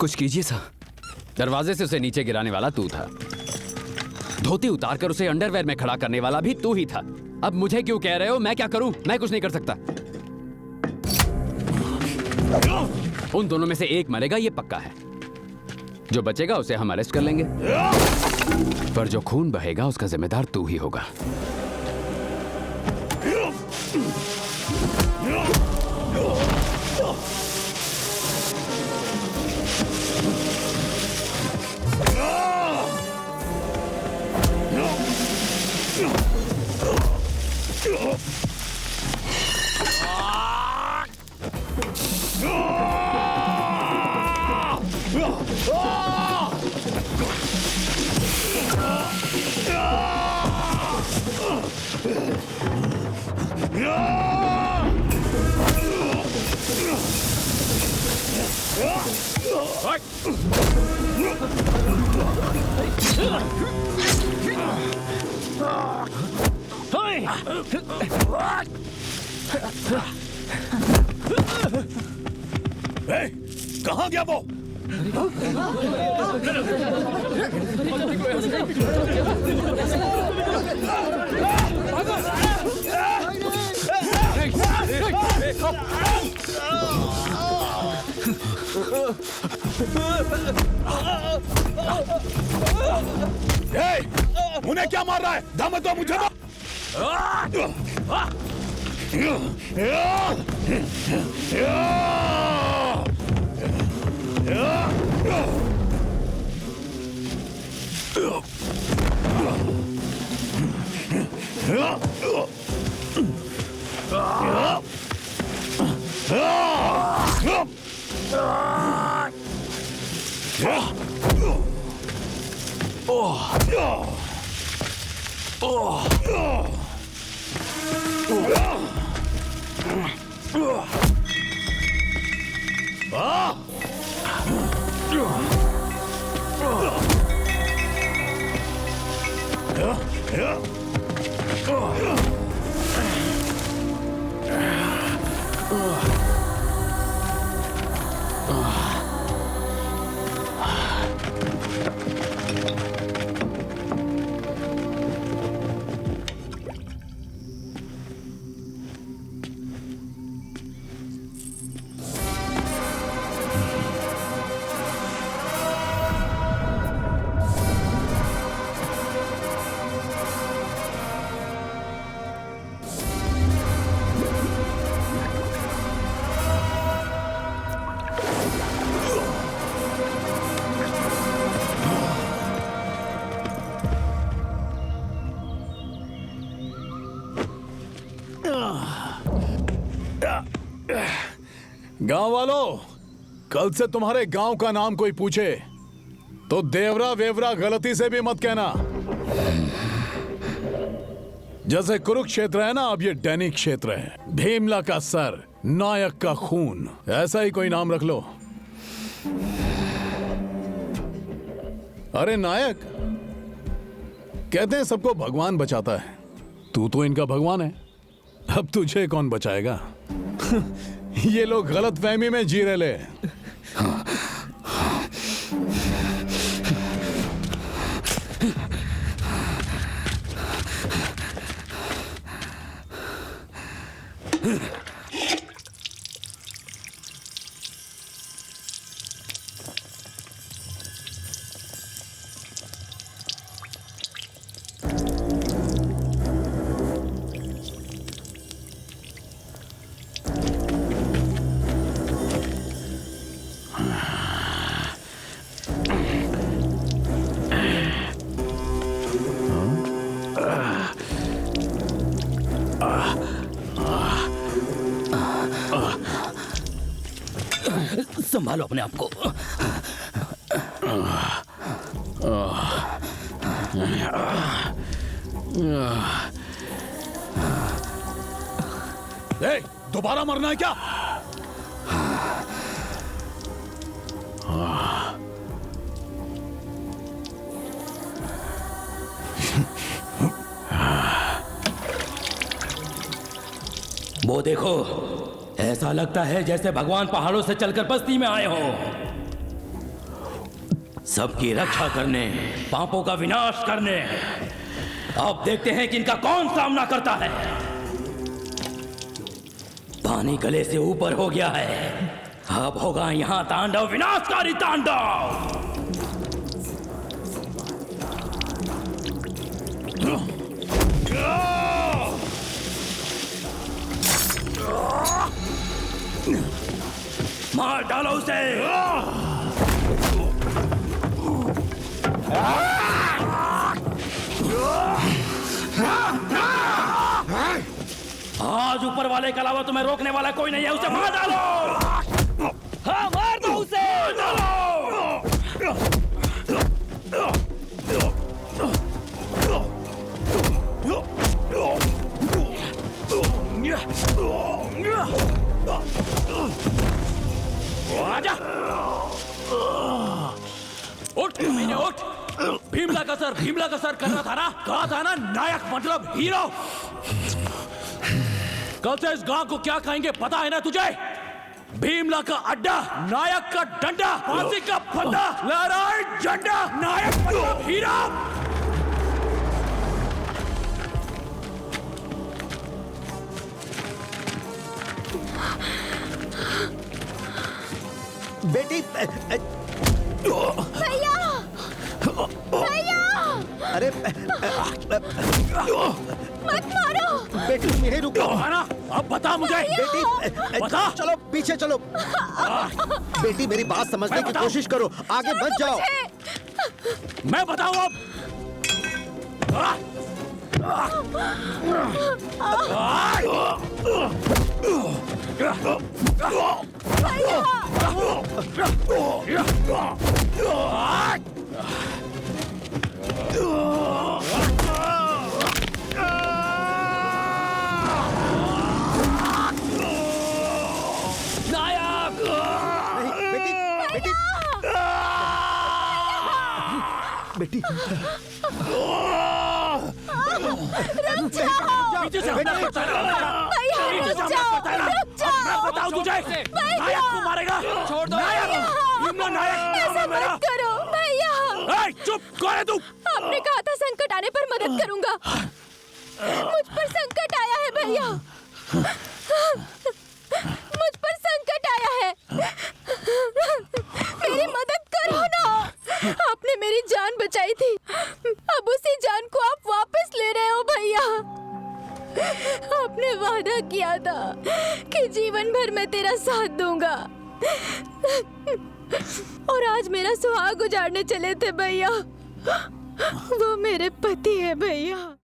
कुछ कीजिए सर। दरवाजे से उसे नीचे गिराने वाला तू था। धोती उतारकर उसे अंडरवेयर में खड़ा करने वाला भी तू ही था। अब मुझे क्यों कह रहे हो? मैं क्या करूं? मैं कुछ नहीं कर सकता। उन दोनों में से एक मरेगा, ये पक्का है। जो बचेगा उसे हम अरेस्ट कर लेंगे, पर जो खून बहेगा उसका जिम्मेदार तू ही होगा। कहाँ गया वो? उन्हें क्या मार रहा है? दम दो मुझे। गांव वालों, कल से तुम्हारे गांव का नाम कोई पूछे तो देवरा वेवरा गलती से भी मत कहना। जैसे कुरुक्षेत्र है ना, अब ये डैनी क्षेत्र है। भीमला का सर, नायक का खून, ऐसा ही कोई नाम रख लो। अरे नायक, कहते हैं सबको भगवान बचाता है। तू तो इनका भगवान है, अब तुझे कौन बचाएगा? ये लोग गलत फहमी में जी रहे ले। संभालो अपने आप को। दोबारा मरना है क्या? वो देखो, ऐसा लगता है जैसे भगवान पहाड़ों से चलकर बस्ती में आए हो, सबकी रक्षा करने, पापों का विनाश करने। अब देखते हैं कि इनका कौन सामना करता है। पानी गले से ऊपर हो गया है, अब होगा यहां तांडव, विनाशकारी तांडव। मार डालो उसे। आज ऊपर वाले के अलावा तुम्हें रोकने वाला कोई नहीं है, उसे मार डालो। हाँ, मार दो उसे। आजा। उठ मैंने, उठ। भीमला का सर करना था ना, कहा था ना, नायक मतलब हीरो। कल से इस गांव को क्या कहेंगे पता है ना तुझे? भीमला का अड्डा, नायक का डंडा, फांसी का फंदा, लहराए झंडा, नायक मतलब हीरो। बेटी, भैया, भैया, अरे मत मारो। बेटी तुम यहीं रुको। अब बता मुझे। बेटी बता। चलो पीछे चलो। बेटी मेरी बात समझने की कोशिश करो, आगे मत जाओ। मैं बताऊं अब। बेटी पीछे से हमला करता है। पीछे से हमला करता है ना। मैं बताऊं तुझे, नायक को मारेगा। छोड़ दो। भीमला नायक ऐसा मेरा। मत करो भैया। चुप, कौन है तू? आपने कहा था संकट आने पर मदद करूंगा। मुझ पर संकट आया है भैया, मुझ पर संकट आया है। मेरी मदद करो ना। आपने मेरी जान बचाई थी, अब उसी जान को आप वापस ले रहे हो भैया। आपने वादा किया था कि जीवन भर मैं तेरा साथ दूंगा, और आज मेरा सुहाग उजाड़ने चले थे भैया। वो मेरे पति है भैया।